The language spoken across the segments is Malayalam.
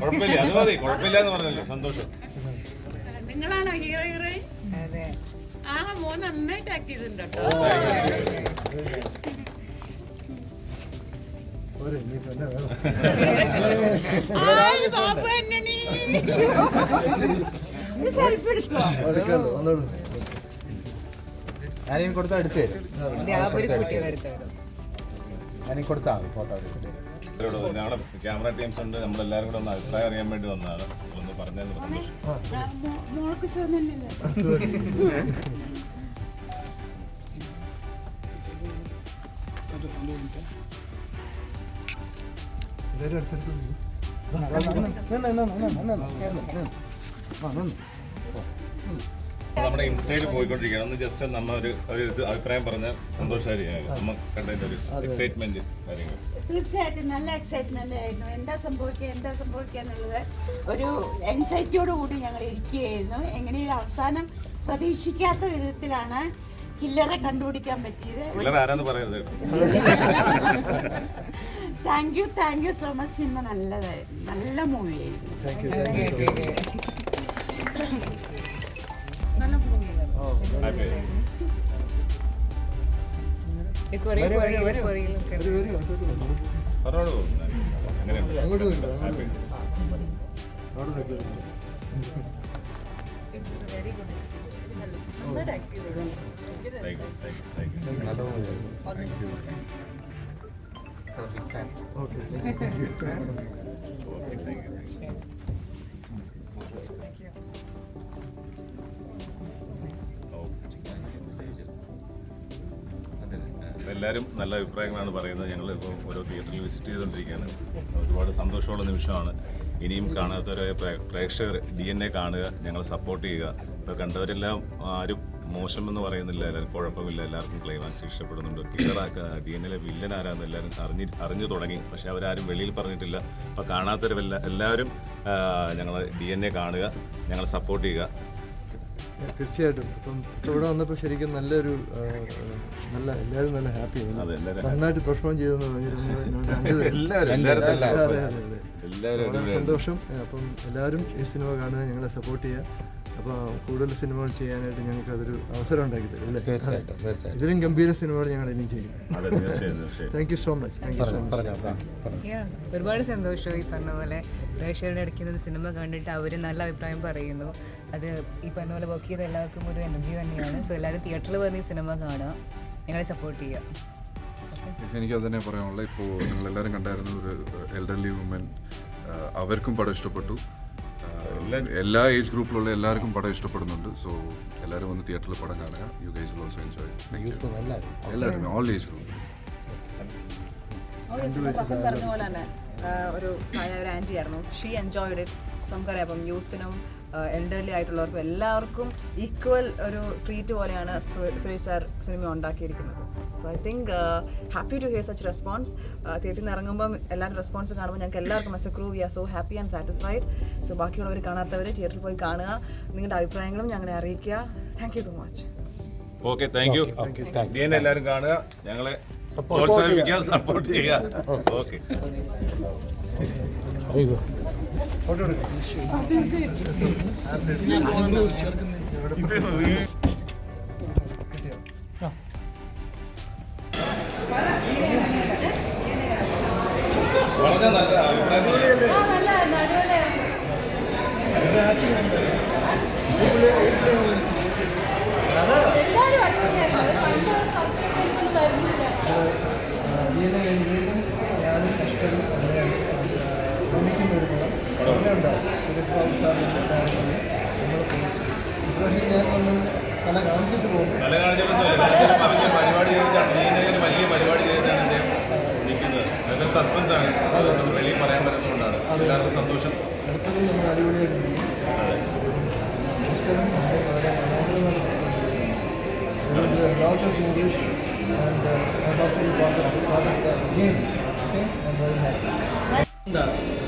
കുഴപ്പമില്ല, അത് മതി. കുഴപ്പമില്ല എന്ന് പറഞ്ഞല്ലോ, സന്തോഷം. നിങ്ങളാണോ ഹീറോ ഹീറോ? ആ മോൻ നന്നായിട്ട് ആക്ട് ചെയ്തിട്ടുണ്ട് കേട്ടോ. ബാബു അന്നണി ഞാനും കൊടുത്ത അടുത്ത് കൊടുത്താ ഫോട്ടോ ഞങ്ങളുടെ ക്യാമറ ടീംസ് ഉണ്ട്, നമ്മളെല്ലാവരും കൂടെ ഒന്ന് അഭിപ്രായം അറിയാൻ വേണ്ടി വന്നതാണ്. ഒന്ന് പറഞ്ഞതിന് നമ്മുടെ ഇൻസ്റ്റയിൽ പോയിക്കൊണ്ടിരിക്കുകയാണ്. ഒന്ന് ജസ്റ്റ് നമ്മ ഒരു ഇത് അഭിപ്രായം പറഞ്ഞാൽ സന്തോഷമായിരിക്കും. നമ്മൾ കണ്ടതിന്റെ ഒരു എക്സൈറ്റ്മെന്റ് കാര്യങ്ങൾ. തീർച്ചയായിട്ടും നല്ല എക്സൈറ്റ്മെന്റ് ആയിരുന്നു. എന്താ സംഭവിക്കുക എന്നുള്ളത് ഒരു എൻസൈറ്റിയോട് കൂടി ഞങ്ങൾ ഇരിക്കുകയായിരുന്നു. എങ്ങനെയും അവസാനം പ്രതീക്ഷിക്കാത്ത വിധത്തിലാണ് കില്ലറെ കണ്ടുപിടിക്കാൻ പറ്റിയത്. Thank you so much. Cinema നല്ലതായിരുന്നു, നല്ല മൂവിയായിരുന്നു. നല്ല എല്ലാവരും നല്ല അഭിപ്രായങ്ങളാണ് പറയുന്നത്. ഞങ്ങൾ ഇപ്പോൾ ഓരോ തിയേറ്ററിൽ വിസിറ്റ് ചെയ്തുകൊണ്ടിരിക്കുകയാണ്. ഒരുപാട് സന്തോഷമുള്ള നിമിഷമാണ്. ഇനിയും കാണാത്തവരായ പ്രേക്ഷകർ DNA കാണുക, ഞങ്ങളെ സപ്പോർട്ട് ചെയ്യുക. ഇപ്പോൾ കണ്ടവരെല്ലാം ആരും മോശമെന്ന് പറയുന്നില്ല, എല്ലാവരും കുഴപ്പമില്ല, എല്ലാവർക്കും ക്ലൈമാക്സ് ഇഷ്ടപ്പെടുന്നുണ്ട്. DNA വില്ലൻ ആരാന്ന് എല്ലാവരും അറിഞ്ഞു തുടങ്ങി. പക്ഷേ അവരാരും വെളിയിൽ പറഞ്ഞിട്ടില്ല. അപ്പോൾ കാണാത്തവരെല്ലാവരും ഞങ്ങളെ DNA കാണുക, ഞങ്ങളെ സപ്പോർട്ട് ചെയ്യുക. തീർച്ചയായിട്ടും. അപ്പം ഇവിടെ വന്നപ്പോൾ ശരിക്കും നല്ലൊരു എല്ലാവരും നല്ല ഹാപ്പി ആയിരുന്നു. നന്നായിട്ട് പെർഫോം ചെയ്തെന്ന് സന്തോഷം. അപ്പം എല്ലാവരും ഈ സിനിമ കാണുക, ഞങ്ങളെ സപ്പോർട്ട് ചെയ്യുക. അപ്പോൾ കൂടുതൽ സിനിമകൾ ചെയ്യാനായിട്ട് ഞങ്ങൾക്ക് അതൊരു അവസരം ഉണ്ടാക്കി തരും അല്ലേ? ഇതിലും ഗംഭീര സിനിമകൾ ഞങ്ങൾ ഇനിയും ചെയ്യും. Thank you so much. ഒരുപാട് സന്തോഷം. ഈ പറഞ്ഞ പോലെ പ്രേക്ഷകരുടെ ഇടയ്ക്ക് സിനിമ കണ്ടിട്ട് അവർ നല്ല അഭിപ്രായം പറയുന്നു. അത് ഈ പറഞ്ഞ പോലെ വർക്ക് ചെയ്ത എല്ലാവർക്കും ഒരു എനർജി തന്നെയാണ്. സോ എല്ലാവരും തിയേറ്ററിൽ വന്ന് ഈ സിനിമ കാണുക, ഞങ്ങളെ സപ്പോർട്ട് ചെയ്യുക. എനിക്കത് തന്നെ പറയാനുള്ളത്. ഇപ്പോൾ നിങ്ങളെല്ലാവരും കണ്ടായിരുന്നു ഒരു എൽഡർലി വുമൻ, അവർക്കും പടം ഇഷ്ടപ്പെട്ടു. എല്ലാ ഏജ് ഗ്രൂപ്പിലുള്ള എല്ലാവർക്കും പടം ഇഷ്ടപ്പെടുന്നുണ്ട്. സോ എല്ലാവരും വന്ന് തിയേറ്ററിൽ പടം കാണുക. You guys will also enjoy. എല്ലാവരും ഓൾ ഏജ് ഗ്രൂപ്പ്. പറഞ്ഞ പോലെ തന്നെ ഒരു ആൻറ്റി ആയിരുന്നു. She enjoyed it. നമുക്കറിയാം, അപ്പം യൂത്തിനും എൽഡർലി ആയിട്ടുള്ളവർക്കും എല്ലാവർക്കും ഈക്വൽ ഒരു ട്രീറ്റ് പോലെയാണ് സുരേഷ് സാർ സിനിമ ഉണ്ടാക്കിയിരിക്കുന്നത്. So I think happy to hear such response. തിയേറ്ററിൽ നിന്ന് ഇറങ്ങുമ്പം എല്ലാവരും റെസ്പോൺസ് കാണുമ്പോൾ ഞങ്ങൾക്ക് എല്ലാവർക്കും as a crew we are so happy and satisfied. So ബാക്കിയുള്ളവർ കാണാത്തവർ തിയേറ്ററിൽ പോയി കാണുക, നിങ്ങളുടെ അഭിപ്രായങ്ങളും ഞങ്ങളെ അറിയിക്കുക. Thank you so much. Okay, thank you. എല്ലാവരും കാണുക, ഞങ്ങളെ പ്രോത്സാഹിപ്പിക്കുക, സപ്പോർട്ട് ചെയ്യുക. ഓക്കെ. വളരെ നല്ല അഭിപ്രായം പറഞ്ഞു. ആ, നല്ലതായിരുന്നു, അടിപൊളിയായിരുന്നു. എല്ലാവരും അടിപൊളിയായിരുന്നു. ഒരു പണ്ട് സർപ്രൈസ് വരുന്നില്ല. വീണ്ടും ഞാനും അഷ്കറും നിർമ്മിക്കുന്ന ഒരു പടം ഉടനെ ഉണ്ടാവും. ഇബ്രാഹിം ഞാൻ നമ്മൾ കല കാണിച്ചിട്ട് പോകും. കല കാണിച്ചിട്ടൊന്നുമില്ല. ഞാനൊരു പറഞ്ഞ പരിപാടി ചെയ്തിട്ടാണ് നീനൊരു വലിയ പരിപാടി ചെയ്തിട്ടാണ് അദ്ദേഹം നിൽക്കുന്നത്. അതൊരു സസ്പെൻസാണ്. അതൊന്നും വെളിയിൽ പറയാൻ പറ്റുന്നതുകൊണ്ടാണ് എല്ലാവർക്കും സന്തോഷം. അടുത്തതും നമ്മൾ അടിപൊളിയായിട്ട് ചെയ്യും. അഷ്കറും വളരെ മനോഹരമാണ്. lot of movies and I'm also part of the game. Okay, I'm very happy. എന്താ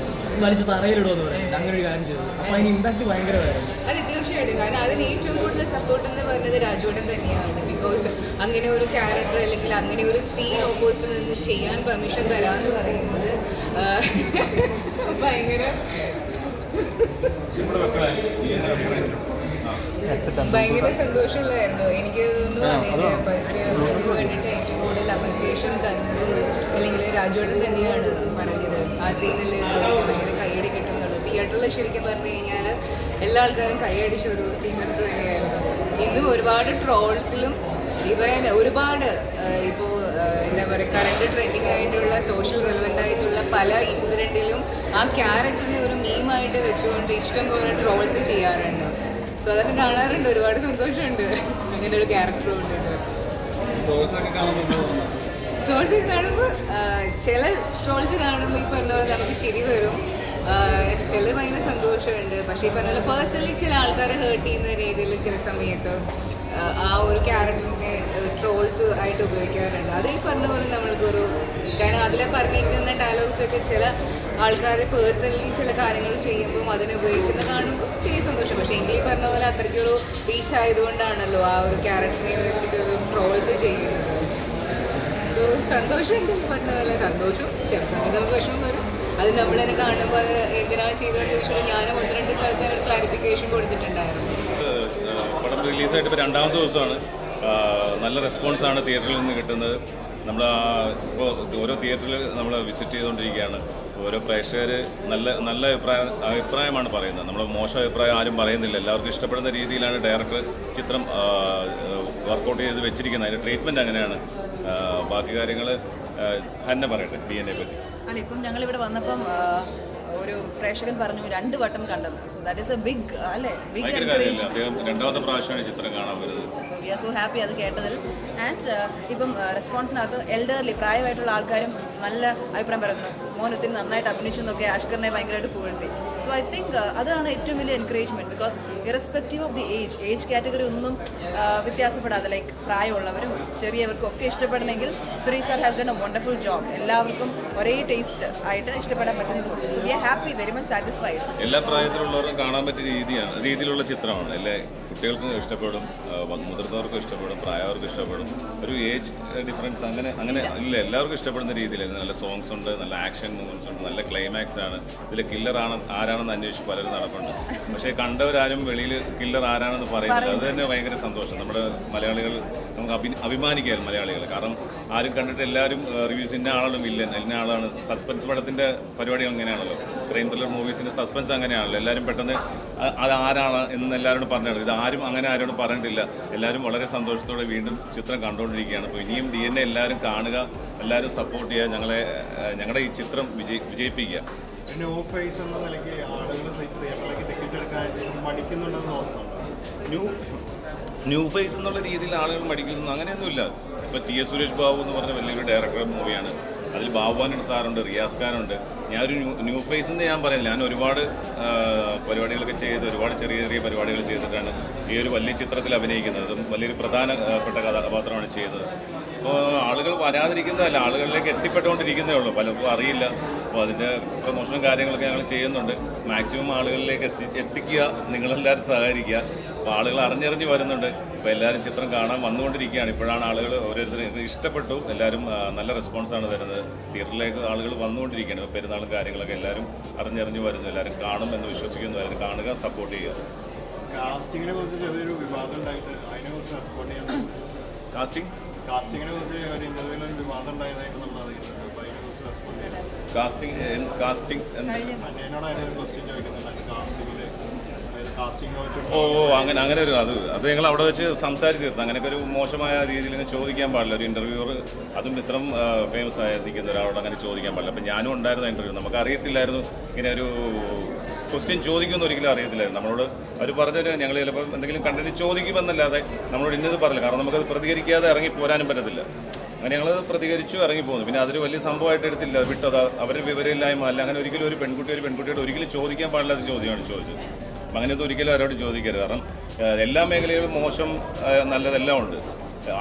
വലിച്ച് തറയിലിടുമെന്ന് പറയുന്നത് അങ്ങനെ ഒരു കാര്യം ചെയ്തു. അപ്പോൾ അതിന് ഇമ്പാക്ട് ഭയങ്കരമായിരുന്നു. അതെ, തീർച്ചയായിട്ടും. കാരണം അതിന് ഏറ്റവും കൂടുതൽ സപ്പോർട്ട് എന്ന് പറയുന്നത് രാജുവേട്ടൻ തന്നെയാണ്. ബിക്കോസ് അങ്ങനെ ഒരു ക്യാരക്ടർ അല്ലെങ്കിൽ അങ്ങനെ ഒരു സീൻ ഓപ്പോസിറ്റ് നിന്ന് ചെയ്യാൻ പെർമിഷൻ തരാമെന്ന് പറയുന്നത് ഭയങ്കര ഭയങ്കര സന്തോഷമുള്ളതായിരുന്നു. എനിക്ക് തോന്നുന്നു അതിൻ്റെ ഫസ്റ്റ് റിവ്യൂ കണ്ടിട്ട് ഏറ്റവും കൂടുതൽ അപ്രിസിയേഷൻ തന്നതും അല്ലെങ്കിൽ രാജുവേട്ടൻ തന്നെയാണ് പറഞ്ഞത്. ആ സീനിൽ എനിക്ക് ഭയങ്കര കയ്യടി കിട്ടുന്നുണ്ട്. തിയേറ്ററിൽ ശരിക്കും പറഞ്ഞു കഴിഞ്ഞാൽ എല്ലാ ആൾക്കാരും കൈയടിച്ച ഒരു സീക്വൻസ് തന്നെയായിരുന്നു. ഇന്നും ഒരുപാട് ട്രോൾസിലും ഇവൻ ഒരുപാട് ഇപ്പോൾ എന്താ പറയുക കറണ്ട് ട്രെൻഡിങ് ആയിട്ടുള്ള സോഷ്യൽ റെലവൻ്റ് ആയിട്ടുള്ള പല ഇൻസിഡൻറ്റിലും ആ ക്യാരക്ടറിനെ ഒരു മീമായിട്ട് വെച്ചുകൊണ്ട് ഇഷ്ടം പോലെ ട്രോൾസ് ചെയ്യാറുണ്ട്. സോ അതൊക്കെ കാണാറുണ്ട്. ഒരുപാട് സന്തോഷമുണ്ട് അങ്ങനെ ഒരു ക്യാരക്ടർ കൊണ്ടിട്ട്. ട്രോൾസ് കാണുമ്പോൾ ചില ട്രോൾസ് കാണുമ്പോൾ ഈ പറഞ്ഞ പോലെ നമുക്ക് ചിരി വരും, ചില ഭയങ്കര സന്തോഷമുണ്ട്. പക്ഷേ ഈ പറഞ്ഞ പോലെ പേഴ്സണലി ചില ആൾക്കാരെ ഹേർട്ട് ചെയ്യുന്ന രീതിയിൽ ചില സമയത്ത് ആ ഒരു ക്യാരക്ടറിനെ ട്രോൾസ് ആയിട്ട് ഉപയോഗിക്കാറുണ്ട്. അത് ഈ പറഞ്ഞ പോലെ നമ്മൾക്കൊരു കാരണം അതിൽ പറഞ്ഞിരിക്കുന്ന ഡയലോഗ്സൊക്കെ ചില ആൾക്കാർ പേഴ്സണലി ചില കാര്യങ്ങൾ ചെയ്യുമ്പം അതിനെ ഉപയോഗിക്കുന്ന കാണുമ്പോൾ ചെറിയ സന്തോഷം. പക്ഷേ എങ്കിലും പറഞ്ഞ പോലെ അത്രയ്ക്കൊരു റീച്ച് ആയതുകൊണ്ടാണല്ലോ ആ ഒരു ക്യാരക്ടറിനെ വെച്ചിട്ട് ഒരു ട്രോൾസ് ചെയ്യുന്നത്. സോ സന്തോഷമുണ്ട്. പറഞ്ഞ പോലെ സന്തോഷം ചില സമയത്ത് നമുക്ക് വിഷമം വരും. അത് നമ്മൾ തന്നെ കാണുമ്പോൾ അത് എന്തിനാണ് ചെയ്തതെന്ന് ചോദിച്ചിട്ട് ഞാനും 1-2 സ്ഥലത്ത് ഒരു ക്ലാരിഫിക്കേഷൻ കൊടുത്തിട്ടുണ്ടായിരുന്നു. പടം റിലീസായിട്ട് ഇപ്പോൾ 2ാമത്തെ ദിവസമാണ്. നല്ല റെസ്പോൺസാണ് തിയേറ്ററിൽ നിന്ന് കിട്ടുന്നത്. നമ്മൾ ഇപ്പോൾ ഓരോ തിയേറ്ററിൽ നമ്മൾ വിസിറ്റ് ചെയ്തുകൊണ്ടിരിക്കുകയാണ്. ഓരോ പ്രേക്ഷകർ നല്ല അഭിപ്രായമാണ് പറയുന്നത്. നമ്മൾ മോശം അഭിപ്രായം ആരും പറയുന്നില്ല. എല്ലാവർക്കും ഇഷ്ടപ്പെടുന്ന രീതിയിലാണ് ഡയറക്ടർ ചിത്രം വർക്കൗട്ട് ചെയ്ത് വെച്ചിരിക്കുന്നത്. അതിൻ്റെ ട്രീറ്റ്മെൻറ്റ് അങ്ങനെയാണ്. ബാക്കി കാര്യങ്ങൾ ഹന്ന പറയട്ടെ DNA പറ്റി. അല്ല, ഇപ്പം ഞങ്ങളിവിടെ വന്നപ്പം ഒരു പ്രേക്ഷകൻ പറഞ്ഞു 2 വട്ടം കണ്ടെന്ന്. So that is a big അല്ലേ ബിഗ് എൻകറേജ്മെന്റ്. അദ്ദേഹം 2ാമത്തെ പ്രാവശ്യമാണ് ചിത്രം കാണാൻ വരുന്നത്. So we are so happy അത് കേട്ടതിൽ. ആൻഡ് ഇപ്പം റെസ്പോൺസിനകത്ത് എൽഡർലി പ്രായമായിട്ടുള്ള ആൾക്കാരും നല്ല അഭിപ്രായം പറയുന്നു. മോൻ ഒത്തിരി നന്നായിട്ട് അഭിനയിച്ചു എന്നൊക്കെ അഷ്കറിനെ ഭയങ്കരമായിട്ട് പുകഴ്ത്തി. സോ ഐ തിങ്ക് അതാണ് ഏറ്റവും വലിയ encouragement. Because irrespective of the age category ഒന്നും വ്യത്യാസപ്പെടാതെ ലൈക്ക് പ്രായമുള്ളവരും ചെറിയവർക്കും ഒക്കെ ഇഷ്ടപ്പെടണമെങ്കിൽ Shri sir has done a wonderful job. എല്ലാവർക്കും ഒരേ ടേസ്റ്റ് ആയിട്ട് ഇഷ്ടപ്പെടാൻ പറ്റുന്നതുകൊണ്ട് so we are happy, very much satisfied. എല്ലാ പ്രായത്തിലുള്ളവർക്കും കാണാൻ പറ്റിയ രീതിയിലുള്ള ചിത്രമാണ്. എല്ലാ കുട്ടികൾക്കും ഇഷ്ടപ്പെടും, മുതിർന്നവർക്കും ഇഷ്ടപ്പെടും, പ്രായവർക്കും ഇഷ്ടപ്പെടും. ഒരു ഏജ് ഡിഫറൻസ് അങ്ങനെ ഇല്ല. എല്ലാവർക്കും ഇഷ്ടപ്പെടുന്ന രീതിയിലായിരുന്നു. നല്ല സോങ്സ് ഉണ്ട്, നല്ല ആക്ഷൻ മൂവ്മെൻറ്റ്സ് ഉണ്ട്, നല്ല ക്ലൈമാക്സ് ആണ്. ഇതിൽ ആരാണെന്ന് അന്വേഷിച്ച് പലരും നടപ്പുണ്ട്. പക്ഷേ കണ്ടവരാരും വെളിയിൽ കില്ലർ ആരാണെന്ന് പറയുന്നില്ല. അത് തന്നെ ഭയങ്കര സന്തോഷം. നമ്മുടെ മലയാളികൾ നമുക്ക് അഭിമാനിക്കാം മലയാളികൾ. കാരണം ആരും കണ്ടിട്ട് എല്ലാവരും റിവ്യൂസ് ഇന്ന ആളാണ് വില്ലൻ, ഇന്ന ആളാണ്. സസ്പെൻസ് പടത്തിൻ്റെ പരിപാടി അങ്ങനെയാണല്ലോ. ക്രൈം ത്രില്ലർ മൂവീസിൻ്റെ സസ്പെൻസ് അങ്ങനെയാണല്ലോ. എല്ലാവരും പെട്ടെന്ന് അത് ആരാണ് എന്ന് എല്ലാവരോടും പറഞ്ഞിട്ടുണ്ട്. ഇത് അങ്ങനെ ആരോടും പറഞ്ഞിട്ടില്ല. എല്ലാവരും വളരെ സന്തോഷത്തോടെ വീണ്ടും ചിത്രം കണ്ടുകൊണ്ടിരിക്കുകയാണ്. അപ്പോൾ ഇനിയും DNA എല്ലാവരും കാണുക, എല്ലാവരും സപ്പോർട്ട് ചെയ്യുക, ഞങ്ങളുടെ ഈ ചിത്രം വിജയിപ്പിക്കുക. ന്യൂ ഫേസ് എന്ന നിലയ്ക്ക് ആളുകൾ തിയേറ്ററിലേക്ക് ടിക്കറ്റ് എടുക്കാൻ മടിക്കുന്നുണ്ടെന്ന് തോന്നുന്നുണ്ടോ? ന്യൂ ഫേസ് എന്നുള്ള രീതിയിൽ ആളുകൾ മടിക്കുന്നു അങ്ങനെയൊന്നുമില്ല. ഇപ്പോൾ TS സുരേഷ് ബാബു എന്ന് പറഞ്ഞ വലിയൊരു ഡയറക്ടർ മൂവിയാണ്. അതിൽ ബാബുവാനൻ സാറുണ്ട്, റിയാസ് ഖാനുണ്ട്. ഞാനൊരു ന്യൂ ഫേസ് എന്ന് ഞാൻ പറയുന്നില്ല. ഞാൻ ഒരുപാട് പരിപാടികളൊക്കെ ചെയ്ത് ഒരുപാട് ചെറിയ പരിപാടികൾ ചെയ്തിട്ടാണ് ഈ ഒരു വലിയ ചിത്രത്തിൽ അഭിനയിക്കുന്നത്. അതും വലിയൊരു പ്രധാനപ്പെട്ട കഥാപാത്രമാണ് ചെയ്യുന്നത്. അപ്പോൾ ആളുകൾ വരാതിരിക്കുന്നതല്ല, ആളുകളിലേക്ക് എത്തിപ്പെട്ടുകൊണ്ടിരിക്കുന്നതേ ഉള്ളൂ. പലർക്കും അറിയില്ല. അപ്പോൾ അതിൻ്റെ പ്രൊമോഷനും കാര്യങ്ങളൊക്കെ ഞങ്ങൾ ചെയ്യുന്നുണ്ട്. മാക്സിമം ആളുകളിലേക്ക് എത്തിക്കുക, നിങ്ങളെല്ലാവരും സഹകരിക്കുക. അപ്പോൾ ആളുകൾ അറിഞ്ഞറിഞ്ഞ് വരുന്നുണ്ട്. അപ്പോൾ എല്ലാവരും ചിത്രം കാണാൻ വന്നുകൊണ്ടിരിക്കുകയാണ്. ഇപ്പോഴാണ് ആളുകൾ ഓരോരുത്തരും ഇഷ്ടപ്പെട്ടു. എല്ലാവരും നല്ല റെസ്പോൺസാണ് തരുന്നത്. തിയേറ്ററിലേക്ക് ആളുകൾ വന്നുകൊണ്ടിരിക്കുകയാണ്. ഇപ്പോൾ പെരുന്നാളും കാര്യങ്ങളൊക്കെ എല്ലാവരും അറിഞ്ഞറിഞ്ഞ് വരുന്നു. എല്ലാവരും കാണും എന്ന് വിശ്വസിക്കുന്നു. എല്ലാവരും കാണുക, സപ്പോർട്ട് ചെയ്യുക. കാസ്റ്റിങ്ങിനെ കുറിച്ച് ചെറിയൊരു വിവാദം ഉണ്ടായിട്ട് അതിനെക്കുറിച്ച് റെസ്പോണ്ട് ചെയ്യാൻ കാസ്റ്റിങ്ങിനെ കുറിച്ച് ഒരു ഇന്റർവ്യൂവിൽ ഒരു വിവാദം ഉണ്ടായതായിട്ട് നമ്മൾ അറിയുന്നുണ്ട്. അപ്പോൾ അതിനെക്കുറിച്ച് റെസ്പോണ്ട് ചെയ്യാം. കാസ്റ്റിംഗ് എന്നോട് അതിനൊരു ക്വസ്റ്റ്യൻ ചോദിക്കുന്നുണ്ട് കാസ്റ്റിംഗ് ഓ അങ്ങനെ ഒരു അത് ഞങ്ങൾ അവിടെ വെച്ച് സംസാരിച്ച് തീർന്നു. അങ്ങനെയൊക്കെ ഒരു മോശമായ രീതിയിൽ ഇങ്ങനെ ചോദിക്കാൻ പാടില്ല. ഒരു ഇൻ്റർവ്യൂവർ അതും ഇത്രയും ഫേമസ് ആയി നിൽക്കുന്ന ഒരാളോട് അങ്ങനെ ചോദിക്കാൻ പാടില്ല. അപ്പം ഞാനും ഉണ്ടായിരുന്നു ഇൻ്റർവ്യൂ. നമുക്ക് അറിയത്തില്ലായിരുന്നു ഇങ്ങനെ ഒരു ക്വസ്റ്റ്യൻ ചോദിക്കുമെന്ന് ഒരിക്കലും അറിയത്തില്ലായിരുന്നു. നമ്മളോട് അവർ പറഞ്ഞത് ഞങ്ങൾ ചിലപ്പോൾ എന്തെങ്കിലും കണ്ടന്റ് ചോദിക്കുമെന്നല്ലാതെ നമ്മളോട് ഇന്നത് പറഞ്ഞില്ല. കാരണം നമുക്കത് പ്രതികരിക്കാതെ ഇറങ്ങി പോരാനും പറ്റത്തില്ല. അങ്ങനെ ഞങ്ങൾ പ്രതികരിച്ചു ഇറങ്ങിപ്പോകുന്നു. പിന്നെ അതൊരു വലിയ സംഭവമായിട്ട് എടുത്തില്ല, വിട്ടത് അവരുടെ വിവരമില്ലായ്മ അല്ല. അങ്ങനെ ഒരിക്കലും ഒരു പെൺകുട്ടിയോട് ഒരിക്കലും ചോദിക്കാൻ പാടില്ലാത്ത ചോദ്യമാണ് ചോദിച്ചത്. അപ്പം അങ്ങനെയൊന്നും ഒരിക്കലും അവരോട് ചോദിക്കരുത്. കാരണം എല്ലാ മേഖലയിലും മോശം നല്ലതെല്ലാം ഉണ്ട്.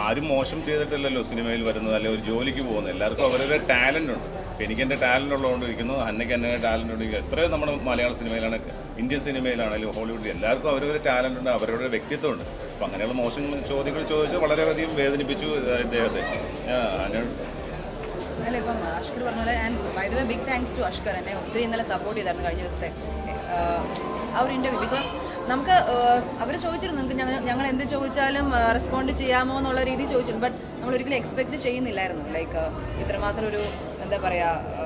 ആരും മോശം ചെയ്തിട്ടില്ലല്ലോ സിനിമയിൽ വരുന്നത്, അല്ലെങ്കിൽ ഒരു ജോലിക്ക് പോകുന്നത്. എല്ലാവർക്കും അവരുടെ ടാലൻ്റ് ഉണ്ട്. അപ്പോൾ എനിക്ക് എൻ്റെ ടാലൻ്റ് ഉള്ളതുകൊണ്ട് ഇരിക്കുന്നു, അന്നയ്ക്ക് എൻ്റെ ടാലൻ്റ് ഉണ്ട്. എത്രയോ നമ്മുടെ മലയാള സിനിമയിലാണ്, ഇന്ത്യൻ സിനിമയിലാണെങ്കിലും ഹോളിവുഡിൽ എല്ലാവർക്കും അവരവരുടെ ടാലൻ്റ് ഉണ്ട്, അവരുടെ വ്യക്തിത്വം ഉണ്ട്. അപ്പോൾ അങ്ങനെയുള്ള മോശം ചോദ്യങ്ങൾ ചോദിച്ച് വളരെയധികം വേദനിപ്പിച്ചു ഇദ്ദേഹത്തെ. അല്ല, ഇപ്പം അഷ്കർ പറഞ്ഞ പോലെ, and by the way big thanks to Ashkar. എന്നെ ഒത്തിരി ഇന്നലെ സപ്പോർട്ട് ചെയ്തായിരുന്നു കഴിഞ്ഞ ദിവസത്തെ ആ ഒരു ഇൻ്റർവ്യൂ. ബിക്കോസ് നമുക്ക് അവർ ചോദിച്ചിരുന്നു നിങ്ങൾക്ക് ഞങ്ങൾ എന്ത് ചോദിച്ചാലും റെസ്പോണ്ട് ചെയ്യാമോ എന്നുള്ള രീതി ചോദിച്ചിരുന്നു. ബട്ട് നമ്മൾ ഒരിക്കലും എക്സ്പെക്റ്റ് ചെയ്യുന്നില്ലായിരുന്നു ലൈക്ക് ഇത്രമാത്രം ഒരു എന്താ പറയുക,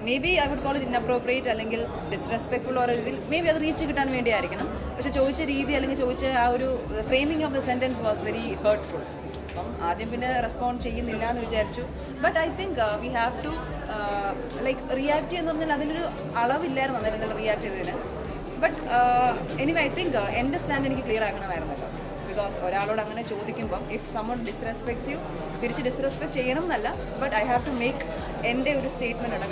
may be I would call it inappropriate അല്ലെങ്കിൽ ഡിസ്റെസ്പെക്ട്ഫുൾ ഓരോ രീതിയിൽ മേ ബി അത് റീച്ച് കിട്ടാൻ വേണ്ടിയായിരിക്കണം. പക്ഷേ ചോദിച്ച രീതി അല്ലെങ്കിൽ ചോദിച്ച ആ ഒരു framing of the sentence was very hurtful. അപ്പം ആദ്യം പിന്നെ റെസ്പോണ്ട് ചെയ്യുന്നില്ല എന്ന് വിചാരിച്ചു. But I think we have to like react ചെയ്യുന്ന പറഞ്ഞാൽ അതിനൊരു അളവില്ലായിരുന്നു അന്നേരം റിയാക്ട് ചെയ്തതിന്. ബട്ട് എനിവേ ഐ തിങ്ക് എൻ്റെ സ്റ്റാൻഡ് എനിക്ക് ക്ലിയർ ആക്കണമായിരുന്നല്ലോ. ബിക്കോസ് ഒരാളോട് അങ്ങനെ ചോദിക്കുമ്പം ഇഫ് സമൺ ഡിസ്റെസ്പെക്ട്സ് യു, തിരിച്ച് ഡിസ്റെസ്പെക്ട് ചെയ്യണം എന്നല്ല, but I have to make എൻ്റെ ഒരു സ്റ്റേറ്റ്മെൻറ്റ് ഉണ്ട്,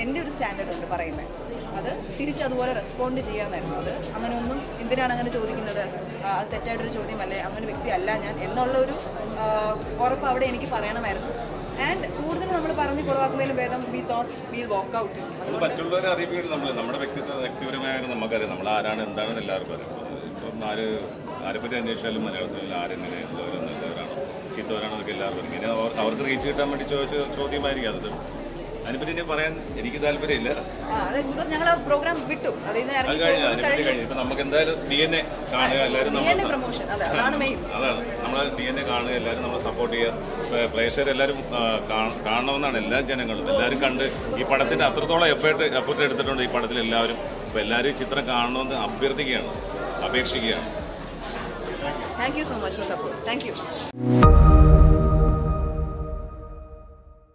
എൻ്റെ ഒരു സ്റ്റാൻഡേർഡ് ഉണ്ട് പറയുന്നത്. അത് തിരിച്ചതുപോലെ റെസ്പോണ്ട് ചെയ്യാമെന്നായിരുന്നു. അത് അങ്ങനെ ഒന്നും എന്തിനാണ് അങ്ങനെ ചോദിക്കുന്നത്, അത് തെറ്റായിട്ടൊരു ചോദ്യമല്ലേ, അങ്ങനെ വ്യക്തി അല്ല ഞാൻ എന്നുള്ളൊരു ഉറപ്പ് അവിടെ എനിക്ക് പറയണമായിരുന്നു. ആൻഡ് കൂടുതൽ നമ്മൾ പറഞ്ഞ് കൊളവാക്കുന്നതിലും ഭേദം we thought we'll walk out. അതുകൊണ്ട് മറ്റുള്ളവരെ അറിയിപ്പിക്കുന്നത് നമ്മുടെ വ്യക്തിപരമായ നമുക്കറിയാം, നമ്മൾ ആരാണ് എന്താണെന്ന് എല്ലാവർക്കും അറിയാം. ഇപ്പം ആരെപ്പറ്റി അന്വേഷിച്ചാലും മലയാള സിനിമയിൽ ആരെങ്ങനെ ഉള്ളവരാണ്, നല്ലവരാണോ ചീത്തവരാണോ എന്നൊക്കെ എല്ലാവർക്കും ഇങ്ങനെ അവർക്ക് റീച്ച് കിട്ടാൻ വേണ്ടി ചോദിച്ച ചോദ്യമായിരിക്കും അത്. അതിനെപ്പറ്റി ഇനി പറയാൻ എനിക്ക് താല്പര്യമില്ല. ബിക്കോസ് ഞങ്ങൾ പ്രോഗ്രാം വിട്ടു, അത് കഴിഞ്ഞു. അതിനെപ്പറ്റി കഴിഞ്ഞു. ഇപ്പം നമുക്ക് എന്തായാലും DNA കാണുക, എല്ലാവരും പ്രൊമോഷൻ അതാണ് മെയിൻ. അതാണ് നമ്മൾ DNA കാണുക, എല്ലാവരും നമ്മൾ സപ്പോർട്ട് ചെയ്യുക. പ്രേക്ഷകരെല്ലാവരും കാണണമെന്നാണ് എല്ലാ ജനങ്ങളും. എല്ലാവരും കണ്ട് ഈ പടത്തിൻ്റെ അത്രത്തോളം എഫേർട്ട് എടുത്തിട്ടുണ്ട് ഈ പടത്തിൽ എല്ലാവരും. അപ്പോൾ എല്ലാവരും ചിത്രം കാണണമെന്ന് അഭ്യർത്ഥിക്കുകയാണ്, അപേക്ഷിക്കുകയാണ്. Thank you so much for support. Thank you.